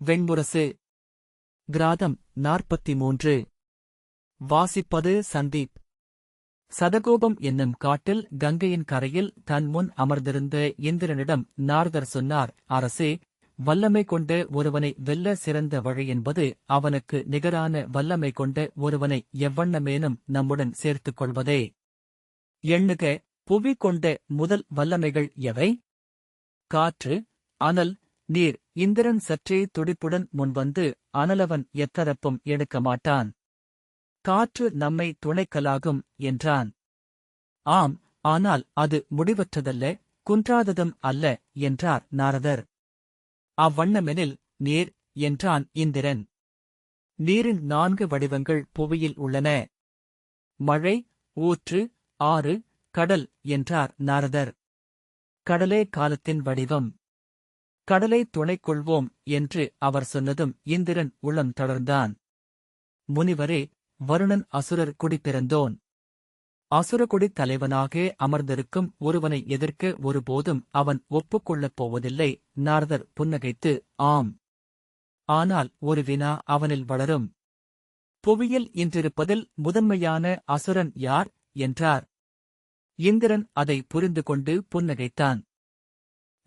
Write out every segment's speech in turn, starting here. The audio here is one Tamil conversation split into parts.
வெண்முரசு. கிராதம் 43. வாசிப்பது சந்தீப். சதகோபம் என்னும் காட்டில் கங்கையின் கரையில் தன் முன் அமர்ந்திருந்த இந்திரனிடம் நாரதர் சொன்னார், அரசே, வல்லமை கொண்ட ஒருவனை வெல்ல சிறந்த வழி என்பது அவனுக்கு நிகரான வல்லமை கொண்ட ஒருவனை எவ்வண்ணமேனும் நம்முடன் சேர்த்துக் கொள்வதே. எண்ணுக, புவி கொண்ட முதல் வல்லமைகள் எவை? காற்று, அனல், நீர். இந்திரன் சற்றே துடிப்புடன் முன்வந்து, அனலவன் எத்தரப்பும் எடுக்க மாட்டான். காற்று நம்மை துணைக்கலாகும் என்றான். ஆம், ஆனால் அது முடிவற்றதல்ல, குன்றாததும் அல்ல என்றார் நாரதர். அவ்வண்ணமெனில் நீர் என்றான் இந்திரன். நீரின் 4 வடிவங்கள் புவியில் உள்ளன. மழை, ஊற்று, ஆறு, கடல் என்றார் நாரதர். கடலே காலத்தின் வடிவம். கடலை துணை கொள்வோம் என்று அவர் சொன்னதும் இந்திரன் உள்ளம் தளர்ந்தான். முனிவரே, வருணன் அசுரர் குடி பிறந்தோன். அசுரகுடித் தலைவனாக அமர்ந்திருக்கும் ஒருவனை எதிர்க்க ஒருபோதும் அவன் ஒப்புக்கொள்ளப் போவதில்லை. நாரதர் புன்னகைத்து, ஆம். ஆனால் ஒரு வினா அவனில் வளரும். புவியில் இன்றிருப்பதில் முதன்மையான அசுரன் யார் என்றார். இந்திரன் அதை புரிந்து கொண்டு புன்னகைத்தான்.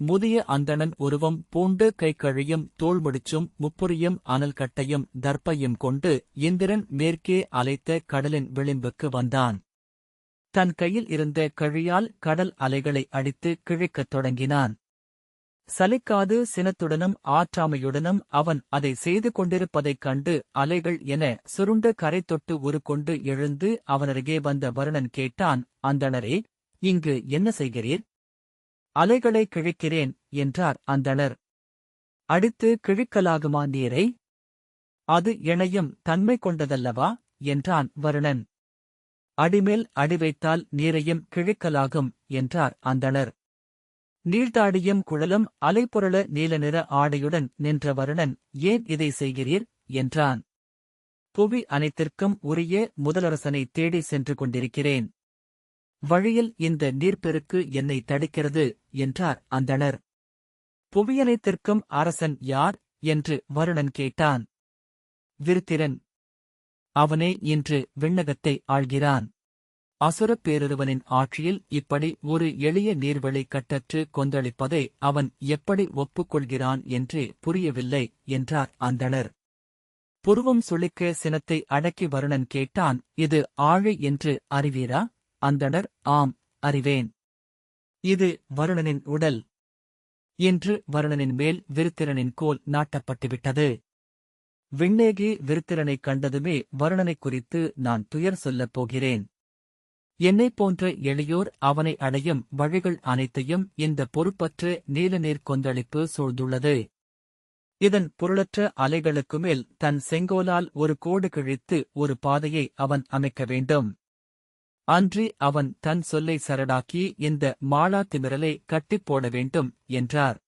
முதிய அந்தணன் உருவம் பூண்டு கைக்கழியும் தோள்முடிச்சும் முப்புரியும் அனல் கட்டையும் தர்ப்பையும் கொண்டு இந்திரன் மேற்கே அலைத்த கடலின் விளிம்புக்கு வந்தான். தன் கையில் இருந்த கழியால் கடல் அலைகளை அடித்து கிழிக்கத் தொடங்கினான். சலிக்காது சினத்துடனும் ஆற்றாமையுடனும் அவன் அதை செய்து கொண்டிருப்பதைக் கண்டு அலைகள் என சுருண்ட கரை தொட்டு உருக்கொண்டு எழுந்து அவனருகே வந்த வருணன் கேட்டான், அந்தணரே, இங்கு என்ன செய்கிறீர்? அலைகளை கிழிக்கிறேன் என்றார் அந்தணர். அடித்து கிழிக்கலாகுமா நீரை? அது இணையும் தன்மை கொண்டதல்லவா என்றான் வருணன். அடிமேல் அடி வைத்தால் நீரையும் கிழிக்கலாகும் என்றார் அந்தணர். நீழ்த்தாடியும் குழலும் அலைபுரள நீல நிற ஆடையுடன் நின்ற வருணன், ஏன் இதை செய்கிறீர் என்றான். புவி அனைத்திற்கும் உரிய முதலரசனை தேடி சென்று கொண்டிருக்கிறேன். வழியில் இந்த நீர்ப்பெருக்கு என்னை தடுக்கிறது என்றார் அந்தணர். புவியனைத்திற்கும் அரசன் யார் என்று வருணன் கேட்டான். விருத்திரன். அவனே இன்று விண்ணகத்தை ஆள்கிறான். அசுரப் பேரொருவனின் ஆட்சியில் இப்படி ஒரு எளிய நீர்வழி கட்டற்று கொந்தளிப்பதை அவன் எப்படி ஒப்புக்கொள்கிறான் என்று புரியவில்லை என்றார் அந்தணர். புருவம் சுளிக்க சினத்தை அடக்கி வருணன் கேட்டான், இது ஆழி என்று அறிவீரா? அந்தணர், ஆம், அறிவேன். இது வருணனின் உடல். இன்று வருணனின் மேல் விருத்திரனின் கோல் நாட்டப்பட்டுவிட்டது. விண்ணேகி விருத்திரனைக் கண்டதுமே வருணனைக் குறித்து நான் துயர் சொல்லப் போகிறேன். என்னைப் போன்ற எளியோர் அவனை அடையும் வழிகள் அனைத்தையும் இந்த பொறுப்பற்ற நீலநீர் கொந்தளிப்பு சூழ்ந்துள்ளது. இதன் பொருளற்ற அலைகளுக்குமேல் தன் செங்கோலால் ஒரு கோடு கிழித்து ஒரு பாதையை அவன் அமைக்க வேண்டும். அன்றி அவன் தன் சொல்லை சரடாக்கி இந்த மாளா திமிரலை கட்டிப் போட வேண்டும் என்றார்.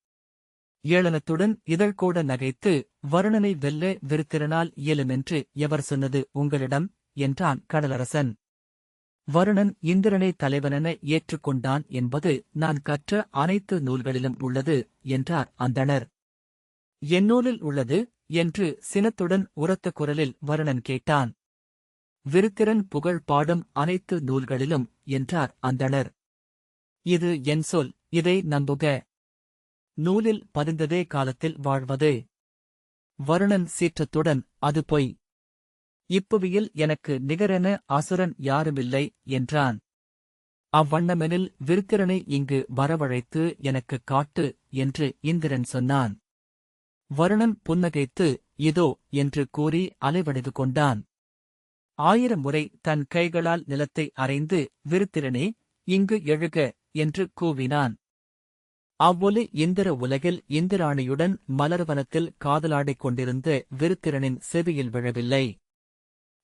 ஏளனத்துடன் இதழ்கூட நகைத்து, வருணனை வெல்ல விருத்திரனால் இயலுமென்று எவர் சொன்னது உங்களிடம் என்றான் கடலரசன். வருணன் இந்திரனை தலைவனென ஏற்றுக்கொண்டான் என்பது நான் கற்ற அனைத்து நூல்களிலும் உள்ளது என்றார் அந்தணர். என்னூலில் உள்ளது என்று சினத்துடன் உரத்த குரலில் வருணன் கேட்டான். விருத்திரன் புகழ் பாடும் அனைத்து நூல்களிலும் என்றார் அந்தணர். இது என் சொல், இதை நம்புக. நூலில் பதிந்ததே காலத்தில் வாழ்வது. வருணன் சீற்றத்துடன், அது பொய். இப்புவியில் எனக்கு நிகரென அசுரன் யாருமில்லை என்றான். அவ்வண்ணமெனில் விருத்திரனை இங்கு வரவழைத்து எனக்குக் காட்டு என்று இந்திரன் சொன்னான். வருணன் புன்னகைத்து, இதோ என்று கூறி அலைவடிவு கொண்டான். 1000 முறை தன் கைகளால் நிலத்தை அறைந்து, விருத்திரனே, இங்கு எழுக என்று கூவினான். அவ்வொலி இந்திர உலகில் இந்திராணியுடன் மலர்வனத்தில் காதலாடிக் கொண்டிருந்த விருத்திரனின் செவியில் விழவில்லை.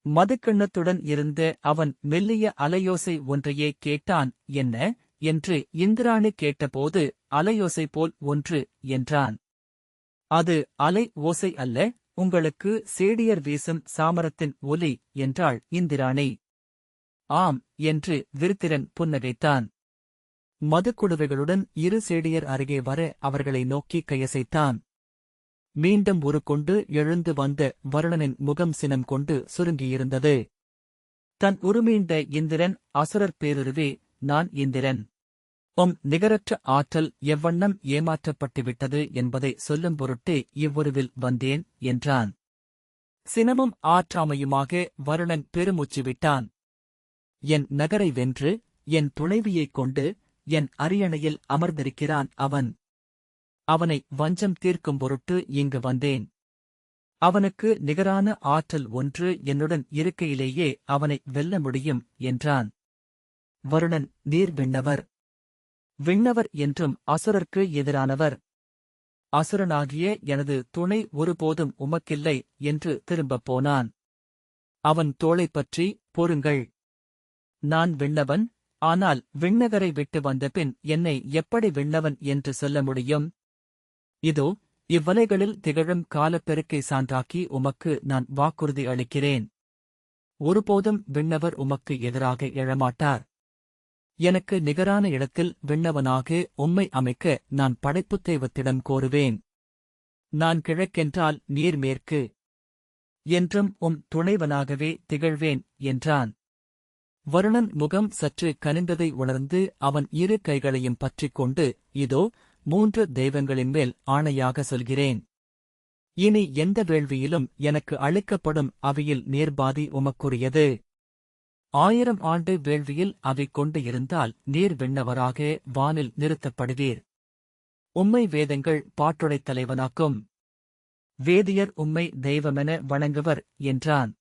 மதுக்கிண்ணத்துடன் இருந்த அவன் மெல்லிய அலையோசை ஒன்றையே கேட்டான். என்ன என்று இந்திராணி கேட்டபோது, அலையோசை போல் ஒன்று என்றான். அது அலை ஓசை அல்ல, உங்களுக்கு சேடியர் வீசும் சாமரத்தின் ஒலி என்றாள் இந்திராணி. ஆம் என்று விருத்திரன் புன்னகைத்தான். மதுக்குடுவைகளுடன் 2 சேடியர் அருகே வர அவர்களை நோக்கி கையசைத்தான். மீண்டும் உருக்கொண்டு எழுந்து வந்த வருணனின் முகம் சினம் கொண்டு சுருங்கியிருந்தது. தன் உருமீண்ட இந்திரன், அசுரர் பேருருவே, நான் இந்திரன். நிகரற்ற ஆற்றல் எவ்வண்ணம் ஏமாற்றப்பட்டுவிட்டது என்பதை சொல்லும் பொருட்டே இவ்வுருவில் வந்தேன் என்றான். சினமும் ஆற்றாமையுமாக வருணன் பெருமூச்சு விட்டான். என் நகரை வென்று, என் துணைவியைக் கொண்டு, என் அரியணையில் அமர்ந்திருக்கிறான் அவன். அவனை வஞ்சம் தீர்க்கும் பொருட்டு இங்கு வந்தேன். அவனுக்கு நிகரான ஆற்றல் ஒன்று என்னுடன் இருக்கையிலேயே அவனை வெல்ல முடியும் என்றான். வருணன், நீர் விண்ணவர். விண்ணவர் என்றும் அசுரர்க்கு எதிரானவர். அசுரனாகிய எனது துணை ஒருபோதும் உமக்கில்லை என்று திரும்பப் போனான். அவன் தோளைப் பற்றி, பொறுங்கள். நான் விண்ணவன், ஆனால் விண்ணகரை விட்டு வந்தபின் என்னை எப்படி விண்ணவன் என்று சொல்ல முடியும்? இதோ இவ்வலைகளில் திகழும் காலப்பெருக்கை சான்றாக்கி உமக்கு நான் வாக்குறுதி அளிக்கிறேன். ஒருபோதும் விண்ணவர் உமக்கு எதிராக எழமாட்டார். எனக்கு நிகரான இடத்தில் விண்ணவனாக உம்மை அமைக்க நான் படைப்புத் தெய்வத்திடம் கோருவேன். நான் கிழக்கென்றால் நீர் மேற்கு. என்றும் துணைவனாகவே திகழ்வேன் என்றான். வருணன் முகம் சற்று கனிந்ததை உணர்ந்து அவன் இரு கைகளையும் பற்றிக் கொண்டு, இதோ 3 தெய்வங்களின் மேல் ஆணையாக சொல்கிறேன். இனி எந்த வேள்வியிலும் எனக்கு அளிக்கப்படும் அவையில் நேர்பாதி உமக்குரியது. 1000 ஆண்டு வேள்வியில் அவை கொண்டு இருந்தால் நீர் விண்ணவராக வானில் நிறுத்தப்படுவீர். உம்மை வேதங்கள் பாட்டுடைத் தலைவனாக்கும். வேதியர் உம்மை தெய்வமென வணங்குவர் என்றான்.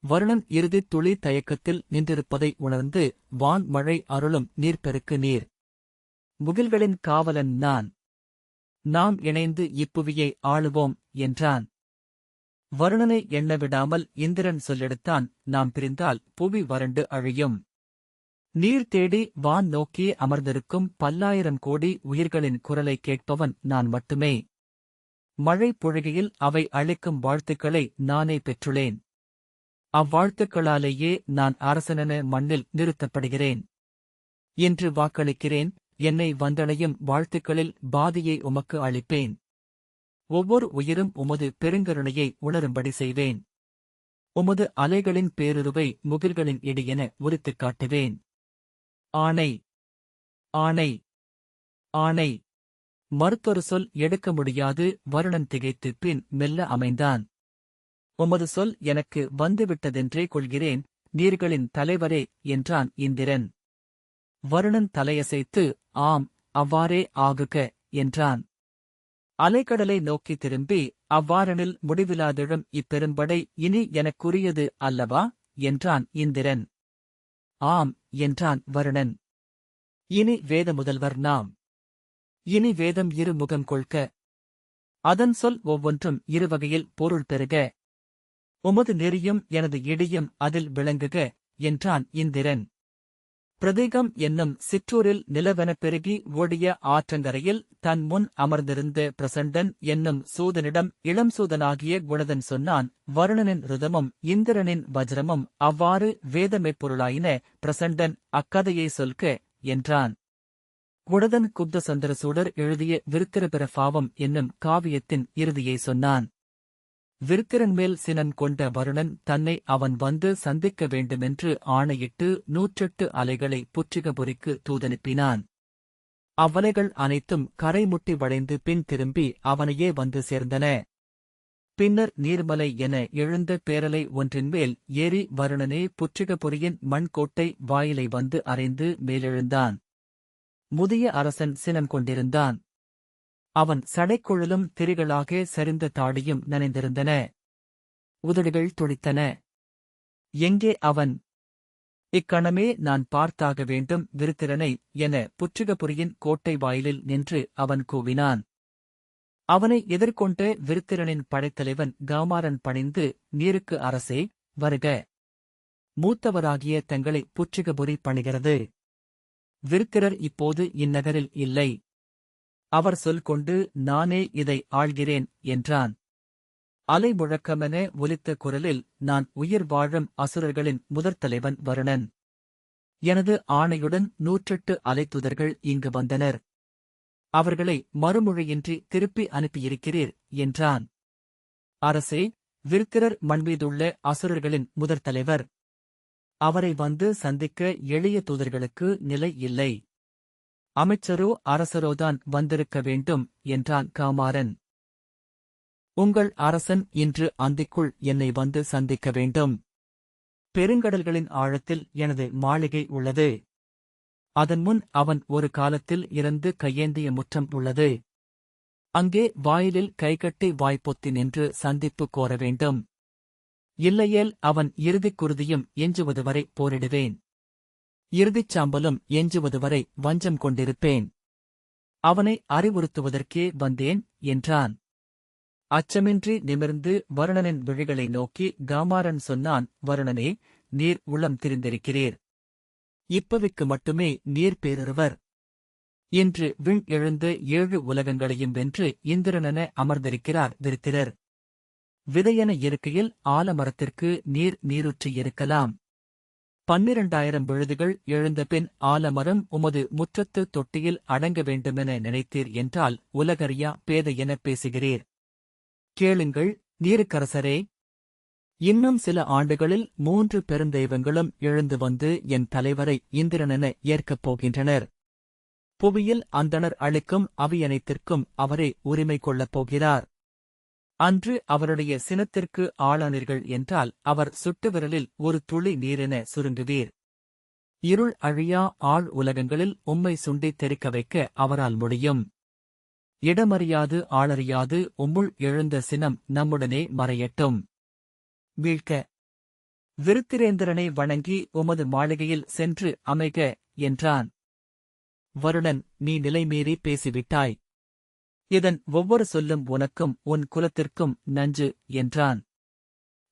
வருணன் இறுதித் துளி தயக்கத்தில் நின்றிருப்பதை உணர்ந்து, வான் மழை அருளும் நீர்ப்பெருக்கு நீர். முகில்களின் காவலன் நான். நாம் இணைந்து இப்புவியை ஆளுவோம் என்றான். வருணனை எண்ணவிடாமல் இந்திரன் சொல்லெடுத்தான், நாம் பிரிந்தால் புவி வறண்டு அழியும். நீர் தேடி வான் நோக்கி அமர்ந்திருக்கும் 10,000 கோடி உயிர்களின் குரலை கேட்பவன் நான் மட்டுமே. மழை பொழிகையில் அவை அளிக்கும் வாழ்த்துக்களை நானே பெற்றுள்ளேன். அவ்வாழ்த்துக்களாலேயே நான் அரசனென மண்ணில் நிறுத்தப்படுகிறேன். இன்று வாக்களிக்கிறேன், என்னை வந்தடையும் வாழ்த்துக்களில் பாதியை உமக்கு அளிப்பேன். ஒவ்வொரு உயிரும் உமது பெருங்கருணையை உணரும்படி செய்வேன். உமது அலைகளின் பேருருவை முகில்களின் இடியென உரித்துக் காட்டுவேன். ஆணை, ஆணை, ஆணை. மறுத்தொரு சொல் எடுக்க முடியாது. வருணன் திகைத்துப் பின் மெல்ல அமைந்தான். உமது சொல் எனக்கு வந்துவிட்டதென்றே கொள்கிறேன், நீர்களின் தலைவரே என்றான் இந்திரன். வருணன் தலையசைத்து, ஆம், அவ்வாறே ஆகுக என்றான். அலைக்கடலை நோக்கி திரும்பி, அவ்வாறெனில் முடிவிலாதிழும் இப்பெரும்படை இனி எனக்குரியது அல்லவா என்றான் இந்திரன். ஆம் என்றான் வருணன். இனி வேத முதல்வர் நாம். இனி வேதம் இரு முகம் கொள்க. அதன் சொல் ஒவ்வொன்றும் இருவகையில் பொருள் பெறுக. உமது நெறியும் எனது இடியும் அதில் விளங்குக என்றான் இந்திரன். பிரதீகம் என்னும் சிற்றூரில் நிலவெனப் பெருகி ஓடிய ஆற்றங்கரையில் தன் முன் அமர்ந்திருந்த பிரசண்டன் என்னும் சூதனிடம் இளம் சூதனாகிய குணதன் சொன்னான், வருணனின் ருதமும் இந்திரனின் வஜ்ரமும் அவ்வாறு வேதமெப் பொருளாயின. பிரசண்டன், அக்கதையை சொல்க என்றான். குணதன் குப்த சந்திரசூடர் எழுதிய விருத்திரபிரபாவம் என்னும் காவியத்தின் இறுதியை சொன்னான். விருத்திரன் மேல் சினம் கொண்ட வருணன் தன்னை அவன் வந்து சந்திக்க வேண்டுமென்று ஆணையிட்டு 108 அலைகளை புற்றிகபுரிக்கு தூதனுப்பினான். அவ்வலைகள் அனைத்தும் கரைமுட்டி வளைந்து பின் திரும்பி அவனையே வந்து சேர்ந்தன. பின்னர் நீர்மலை என எழுந்த பேரலை ஒன்றின்மேல் ஏறி வருணனே புற்றிகபுரியின் மண்கோட்டை வாயிலை வந்து அறைந்து மேலெழுந்தான். முதிய அரசன் சினம் கொண்டிருந்தான். அவன் சடைக்குழலும் திரிகளாக சரிந்த தாடியும் நனைந்திருந்தன. உதடுகள் துடித்தன. எங்கே அவன்? இக்கணமே நான் பார்த்தாக வேண்டும் விருத்திரனை என புற்றிகபுரியின் கோட்டை வாயிலில் நின்று அவன் கூவினான். அவனை எதிர்கொண்ட விருத்திரனின் படைத்தலைவன் கௌமாரன் பணிந்து, நீருக்கு அரசே, வருக. மூத்தவராகிய தங்களை புற்றிகபுரி பணிகிறது. விருத்திரர் இப்போது இந்நகரில் இல்லை. அவர் சொல் கொண்டு நானே இதை ஆள்கிறேன் என்றான். அலை முழக்கமென ஒலித்த குரலில், நான் உயிர் வாழும் அசுரர்களின் முதற்தலைவன் வருணன். எனது ஆணையுடன் 108 அலைத்துதர்கள் இங்கு வந்தனர். அவர்களை மறுமொழியின்றி திருப்பி அனுப்பியிருக்கிறீர் என்றான். அரசே, விருத்திரர் மண்மீதுள்ள அசுரர்களின் முதற் தலைவர். அவரை வந்து சந்திக்க எளிய தூதர்களுக்கு நிலை இல்லை. அமைச்சரோ அரசரோதான் வந்திருக்க வேண்டும் என்றான் காமாரன். உங்கள் அரசன் இன்று அந்திக்குள் என்னை வந்து சந்திக்க வேண்டும். பெருங்கடல்களின் ஆழத்தில் எனது மாளிகை உள்ளது. அதன் முன் அவன் ஒரு காலத்தில் இறந்து கையேந்திய முற்றம் உள்ளது. அங்கே வாயிலில் கைகட்டி வாய்ப்பொத்தி நின்று சந்திப்பு கோர வேண்டும். இல்லையேல் அவன் இறுதிக் குருதியும் எஞ்சுவதுவரை போரிடுவேன். இறுதிச் சாம்பலும் எஞ்சுவதுவரை வஞ்சம் கொண்டிருப்பேன். அவனை அறிவுறுத்துவதற்கே வந்தேன் என்றான். அச்சமின்றி நிமிர்ந்து வருணனின் விழிகளை நோக்கி காமாரன் சொன்னான். வருணனே, நீர் உளம் திரிந்திருக்கிறீர். இப்பவிக்கு மட்டுமே நீர் பேரொருவர். இன்று விண் எழுந்து 7 உலகங்களையும் வென்று இந்திரனென அமர்ந்திருக்கிறார் விருத்திரர். விதையென இருக்கையில் ஆலமரத்திற்கு நீர் நீருற்றி இருக்கலாம். 12,000 விழுதுகள் எழுந்தபின் ஆலமரம் உமது முற்றத்து தொட்டியில் அடங்க வேண்டுமென நினைத்தீர் என்றால் உலகறியா பேதை எனப் பேசுகிறீர். கேளுங்கள், நீருக்கரசரே. இன்னும் சில ஆண்டுகளில் 3 பெருந்தெய்வங்களும் எழுந்து வந்து என் தலைவரை இந்திரனென ஏற்கப் போகின்றனர். புவியில் அந்தணர் அளிக்கும் அவையனைத்திற்கும் அவரே உரிமை கொள்ளப் போகிறார். அன்று அவருடைய சினத்திற்கு ஆளானீர்கள் என்றால் அவர் சுட்டு விரலில் ஒரு துளி நீரென சுருங்குவீர். இருள் அழியா ஆழ் உலகங்களில் உம்மை சுண்டித் தெறிக்க வைக்க அவரால் முடியும். இடமறியாது ஆளறியாது உம்முள் எழுந்த சினம் நம்முடனே மறையட்டும். வீழ்க. விருத்திரேந்திரனை வணங்கி உமது மாளிகையில் சென்று அமைக என்றான். வருணன், நீ நிலைமீறி பேசிவிட்டாய். இதன் ஒவ்வொரு சொல்லும் உனக்கும் உன் குலத்திற்கும் நஞ்சு என்றான்.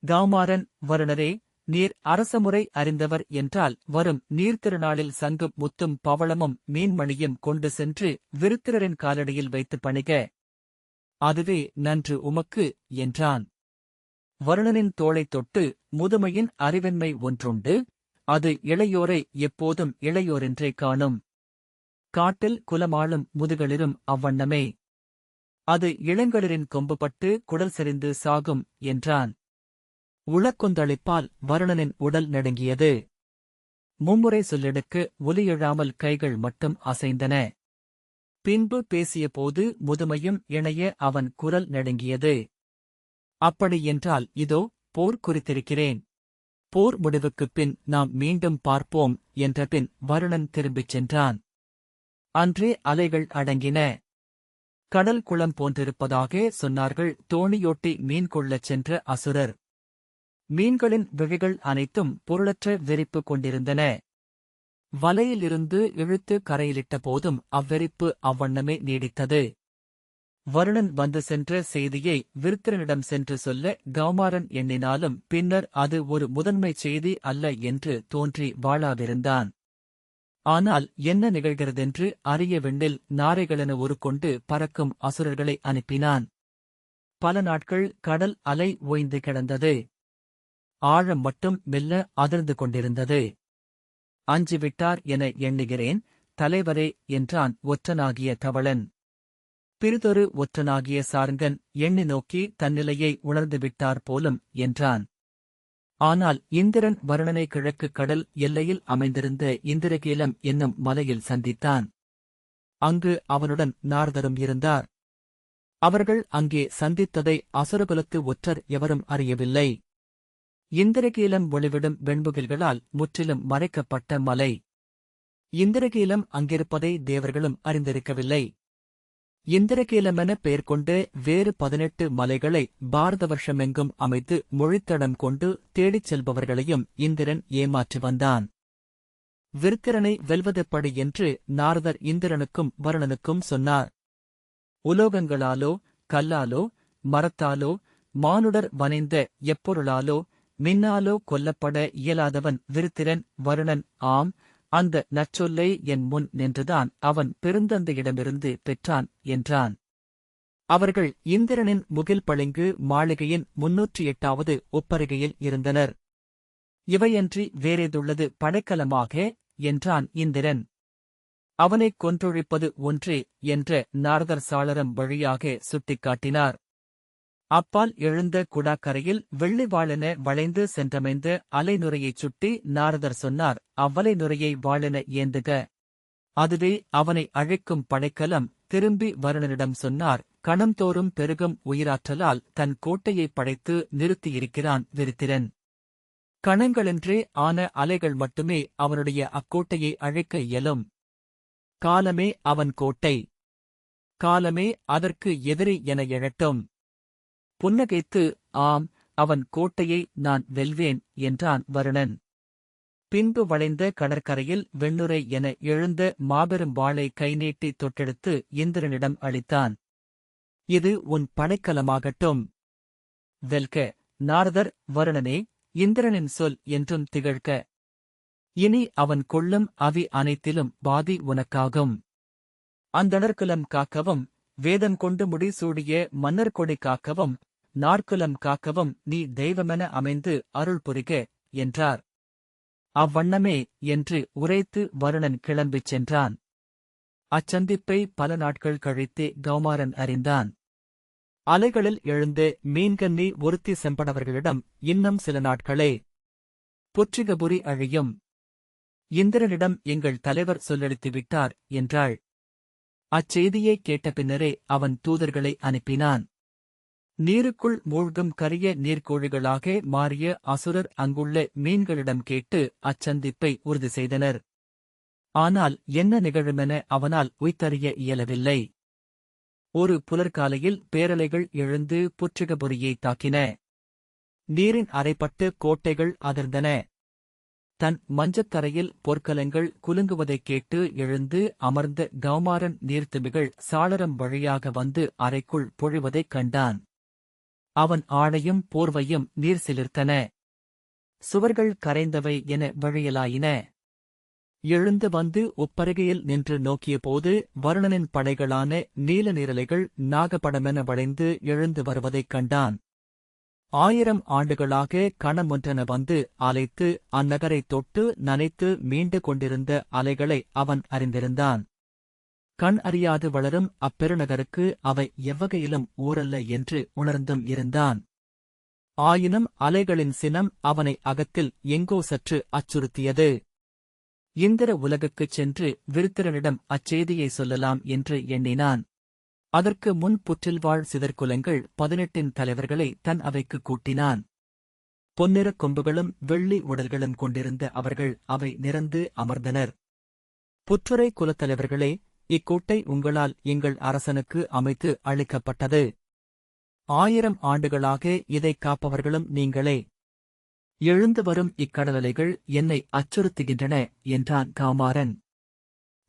காமாரன், வருணரே, நீர் அரசமுறை அறிந்தவர் என்றால் வரும் நீர்த்திருநாளில் சங்கும் முத்தும் பவளமும் மீன்மணியும் கொண்டு சென்று விருத்திரரின் காலடியில் வைத்து பணிக. அதுவே நன்று உமக்கு என்றான். வருணனின் தோளைத் தொட்டு, முதுமையின் அறிவென்மை ஒன்றுண்டு, அது இளையோரை எப்போதும் இளையோரென்றே காணும். காட்டில் குலமாளும் முதுகளிரும் அவ்வண்ணமே. அது இளங்களிரின் கொம்புபட்டு குடல் செறிந்து சாகும் என்றான். உளக்கொந்தளிப்பால் வருணனின் உடல் நடுங்கியது. மும்முறை சொல்லெடுக்க ஒலியெழாமல் கைகள் மட்டும் அசைந்தன. பின்பு பேசியபோது முதுமையும் இணைய அவன் குரல் நடுங்கியது. அப்படியென்றால் இதோ போர் குறித்திருக்கிறேன். போர் முடிவுக்குப் பின் நாம் மீண்டும் பார்ப்போம் என்றபின் வருணன் திரும்பிச் சென்றான். அன்றே அலைகள் அடங்கின. கடல் குளம் போன்றிருப்பதாக சொன்னார்கள் தோணியோட்டி மீன் கொள்ளச் சென்ற அசுரர். மீன்களின் விழிகள் அனைத்தும் பொருளற்ற வெறிப்பு கொண்டிருந்தன. வலையிலிருந்து இழுத்து கரையிலிட்ட போதும் அவ்வெறிப்பு அவ்வண்ணமே நீடித்தது. வருணன் வந்து சென்ற செய்தியை விருத்திரனிடம் சென்று சொல்ல கௌமாரன் எண்ணினாலும் பின்னர் அது ஒரு முதன்மைச் செய்தி அல்ல என்று தோன்றி வாழாதிருந்தான். ஆனால் என்ன நிகழ்கிறதென்று அறிய விண்ணில் நாரைகளென உருக்கொண்டு பறக்கும் அசுரர்களை அனுப்பினான். பல நாட்கள் கடல் அலை ஓய்ந்து கிடந்தது. ஆழம் மட்டும் மெல்ல அதிர்ந்து கொண்டிருந்தது. அஞ்சிவிட்டார் என எண்ணுகிறேன் தலைவரே என்றான் ஒற்றனாகிய தவளன். பிறிதொரு ஒற்றனாகிய சார்ங்கன் எண்ணி நோக்கி தன்னிலையை உணர்ந்துவிட்டார் போலும் என்றான். ஆனால் இந்திரன் வருணனை கிழக்கு கடல் எல்லையில் அமைந்திருந்த இந்திரகீலம் என்னும் மலையில் சந்தித்தான். அங்கு அவனுடன் நாரதரும் இருந்தார். அவர்கள் அங்கே சந்தித்ததை அசுரகுலத்து ஒற்றர் எவரும் அறியவில்லை. இந்திரகீலம் ஒளிவிடும் வெண்முகில்களால் முற்றிலும் மறைக்கப்பட்ட மலை. இந்திரகீலம் அங்கிருப்பதை தேவர்களும் அறிந்திருக்கவில்லை. இந்திரகீலமென பெயர் கொண்டு வேறு 18 மலைகளை பாரத வருஷமெங்கும் அமைத்து மொழித்தடம் கொண்டு தேடிச் செல்பவர்களையும் இந்திரன் ஏமாற்றி வந்தான். விருத்திரனை வெல்வதெப்படி என்று நாரதர் இந்திரனுக்கும் வருணனுக்கும் சொன்னார். உலோகங்களாலோ கல்லாலோ மரத்தாலோ மானுடர் வனைந்த எப்பொருளாலோ மின்னாலோ கொல்லப்பட இயலாதவன் விருத்திரன் வருணன். ஆம், அந்த நற்சொல்லை என் முன் நின்றுதான் அவன் பெருந்தந்தையிடமிருந்து பெற்றான் என்றான். அவர்கள் இந்திரனின் முகில் பளிங்கு மாளிகையின் 308வது ஒப்பரிகையில் இருந்தனர். இவையன்றி வேறேதுள்ளது படைக்கலமாக என்றான் இந்திரன். அவனைக் கொன்றொழிப்பது ஒன்றே என்ற நாரதர் சாளரம் வழியாக சுட்டிக்காட்டினார். அப்பால் எழுந்த குடாக்கரையில் வெள்ளி வாளென வளைந்து சென்றமைந்த அலைநுரையைச் சுட்டி நாரதர் சொன்னார், அவ்வலை நுரையை வாளென ஏந்துக. அதுவே அவனை அழைக்கும் படைக்கலம். திரும்பி வருணனிடம் சொன்னார், கணம்தோறும் பெருகும் உயிராற்றலால் தன் கோட்டையைப் படைத்து நிறுத்தியிருக்கிறான் விருத்திரன். கணங்களென்றே ஆன அலைகள் மட்டுமே அவனுடைய அக்கோட்டையை அழைக்க இயலும். காலமே அவன் கோட்டை. காலமே அதற்கு எதிரி என எழட்டும். புன்னகைத்து, ஆம், அவன் கோட்டையை நான் வெல்வேன் என்றான் வருணன். பின்பு வளைந்த கடற்கரையில் வெண்ணுரை என எழுந்த மாபெரும் வாளை கைநீட்டி தொட்டெடுத்து இந்திரனிடம் அளித்தான். இது உன் படைக்கலமாகட்டும். வெல்க. நாரதர், வருணனே, இந்திரனின் சொல் என்றும் திகழ்க. இனி அவன் கொள்ளும் அவி அனைத்திலும் பாதி உனக்காகும். அந்தணர்குலம் காக்கவும், வேதம் கொண்டு முடிசூடிய மன்னர் கொடி காக்கவும், நாற்குலம் காக்கவும் நீ தெய்வமென அமைந்து அருள் புரிக என்றார். அவ்வண்ணமே என்று உரைத்து வருணன் கிளம்பிச் சென்றான். அச்சந்திப்பை பல நாட்கள் கழித்தே கௌமாரன் அறிந்தான். அலைகளில் எழுந்த மீன்கன்னி ஒருத்தி செம்படவர்களிடம், இன்னும் சில நாட்களே புற்றிகபுரி அழியும். இந்திரனிடம் எங்கள் தலைவர் சொல்லளித்துவிட்டார் என்றாள். அச்செய்தியைக் கேட்ட பின்னரே அவன் தூதர்களை அனுப்பினான். நீருக்குள் மூழ்கும் கரிய நீர்க்கோழிகளாக மாறிய அசுரர் அங்குள்ள மீன்களிடம் கேட்டு அச்சந்திப்பை உறுதி செய்தனர். ஆனால் என்ன நிகழுமென அவனால் உய்தறிய இயலவில்லை. ஒரு புலர்காலையில் பேரலைகள் எழுந்து புற்றிகபுரியை தாக்கின. நீரின் அரைப்பட்டு கோட்டைகள் அதிர்ந்தன. தன் மஞ்சத்தரையில் பொற்கலங்கள் குலுங்குவதைக் கேட்டு எழுந்து அமர்ந்த கௌமாரன் நீர்த்துமிகள் சாளரம் வழியாக வந்து அறைக்குள் பொழிவதைக் கண்டான். அவன் ஆடையும் போர்வையும் நீர் சிலிர்த்தன. சுவர்கள் கரைந்தவை என வழியலாயின. எழுந்து வந்து உப்பருகையில் நின்று நோக்கியபோது வருணனின் படைகளான நீல நீரலைகள் நாகப்படமென வளைந்து எழுந்து வருவதைக் கண்டான். 1000 ஆண்டுகளாக கணமொன்றென வந்து அலைத்து அந்நகரைத் தொட்டு நனைத்து மீண்டு கொண்டிருந்த அலைகளை அவன் அறிந்திருந்தான். கண் அறியாது வளரும் அப்பெருநகருக்கு அவை எவ்வகையிலும் ஊரல்ல என்று உணர்ந்தும் இருந்தான். ஆயினும் அலைகளின் சினம் அவனை அகத்தில் எங்கோ சற்று அச்சுறுத்தியது. இந்திர உலகுக்குச் சென்று விருத்திரனிடம் அச்செய்தியை சொல்லலாம் என்று எண்ணினான். அதற்கு முன் புற்றில்வாழ் சிதற்குலங்கள் 18 தலைவர்களை தன் அவைக்குக் கூட்டினான். பொன்னிறக் கொம்புகளும் வெள்ளி உடல்களும் கொண்டிருந்த அவர்கள் அவை நிரந்து அமர்ந்தனர். புற்றுரை குலத்தலைவர்களே, இக்கோட்டை உங்களால் எங்கள் அரசனுக்கு அமைத்து அளிக்கப்பட்டது. 1000 ஆண்டுகளாக இதைக் காப்பவர்களும் நீங்களே. எழுந்து வரும் இக்கடலலைகள் என்னை அச்சுறுத்துகின்றன என்றான் கௌமாரன்.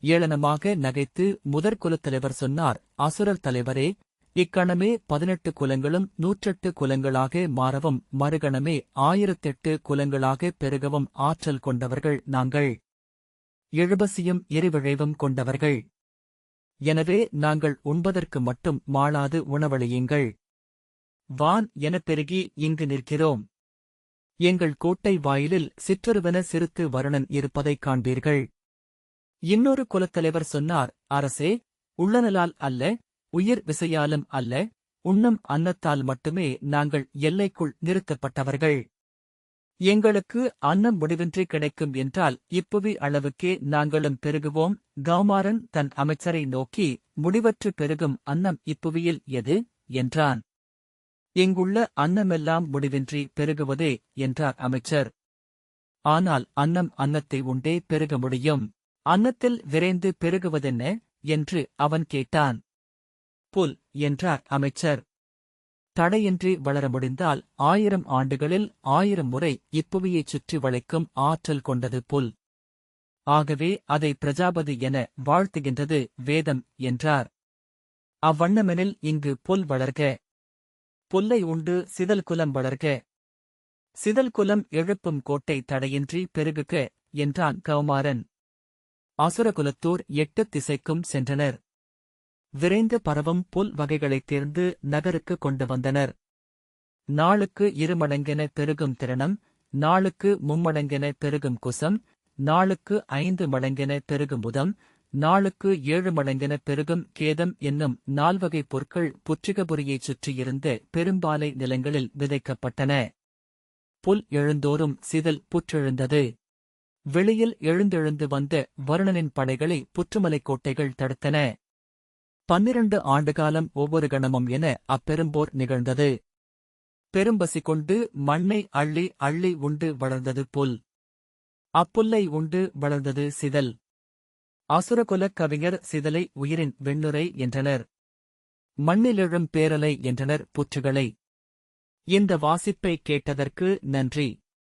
ஏளனமாக நகைத்து முதற்குலத்தலைவர் சொன்னார், அசுரர் தலைவரே, இக்கணமே 18 குலங்களும் 108 குலங்களாக மாறவும் மறுகணமே 1008 குலங்களாகப் பெருகவும் ஆற்றல் கொண்டவர்கள் நாங்கள். எழுபசியும் எரிவிழைவும் கொண்டவர்கள். எனவே நாங்கள் உண்பதற்கு மட்டும் மாளாது உணவளியுங்கள். வான் எனப் பெருகி இங்கு நிற்கிறோம். எங்கள் கோட்டை வாயிலில் சிற்றொருவென சிறுத்து வருணன் இருப்பதைக் காண்பீர்கள். இன்னொரு குலத்தலைவர் சொன்னார், அரசே, உள்ளனலால் அல்ல, உயிர் விசையாலும் அல்ல, உண்ணும் அன்னத்தால் மட்டுமே நாங்கள் எல்லைக்குள் நிறுத்தப்பட்டவர்கள். எங்களுக்கு அன்னம் முடிவின்றி கிடைக்கும் என்றால் இப்புவி அளவுக்கே நாங்களும் பெருகுவோம். கௌமாரன் தன் அமைச்சரை நோக்கி, முடிவற்று பெருகும் அன்னம் இப்புவியில் எது என்றான். இங்குள்ள அன்னமெல்லாம் முடிவின்றி பெருகுவதே என்றார் அமைச்சர். ஆனால் அன்னம் அன்னத்தை உண்டே பெருக முடியும். அன்னத்தில் விரைந்து பெருகுவதென்ன என்று அவன் கேட்டான். புல் என்றார் அமைச்சர். தடையின்றி வளர முடிந்தால் 1000 ஆண்டுகளில் 1000 முறை இப்புவியைச் சுற்றி வளைக்கும் ஆற்றல் கொண்டது புல். ஆகவே அதை பிரஜாபதி என வாழ்த்துகின்றது வேதம் என்றார். அவ்வண்ணமெனில் இங்கு புல் வளர்க. புல்லை உண்டு சிதல் குலம் வளர்க. சிதல் குலம் எழுப்பும் கோட்டை தடையின்றி பெருகுக என்றான் கௌமாரன். அசுரகுலத்தோர் 8 திசைக்கும் சென்றனர். விரைந்து பரவும் புல் வகைகளைத் தேர்ந்து நகருக்கு கொண்டு வந்தனர். நாளுக்கு 2 மடங்கென பெருகும் திரணம், நாளுக்கு 3 மடங்கென பெருகும் குசம், நாளுக்கு 5 மடங்கென பெருகும் முதம், நாளுக்கு 7 மடங்கென பெருகும் கேதம் என்னும் 4 பொற்கள் புற்றிகபுரியைச் சுற்றியிருந்த பெரும்பாலை நிலங்களில் விதைக்கப்பட்டன. புல் எழுந்தோறும் சிதல் புற்றெழுந்தது. வெளியில் எழுந்தெழுந்து வந்த வருணனின் படைகளை புற்றுமலைக் கோட்டைகள் தடுத்தன. 12 ஆண்டுகாலம் ஒவ்வொரு கணமும் என அப்பெரும்போர் நிகழ்ந்தது. பெரும்பசி கொண்டு மண்ணை அள்ளி அள்ளி உண்டு வளர்ந்தது புல். அப்புல்லை உண்டு வளர்ந்தது சிதல். அசுரகுலக் கவிஞர் சிதலை உயிரின் வெண்ணுரை என்றனர். மண்ணிலெழும் பேரலை என்றனர் புற்றுகளை. இந்த வாசிப்பை கேட்டதற்கு நன்றி.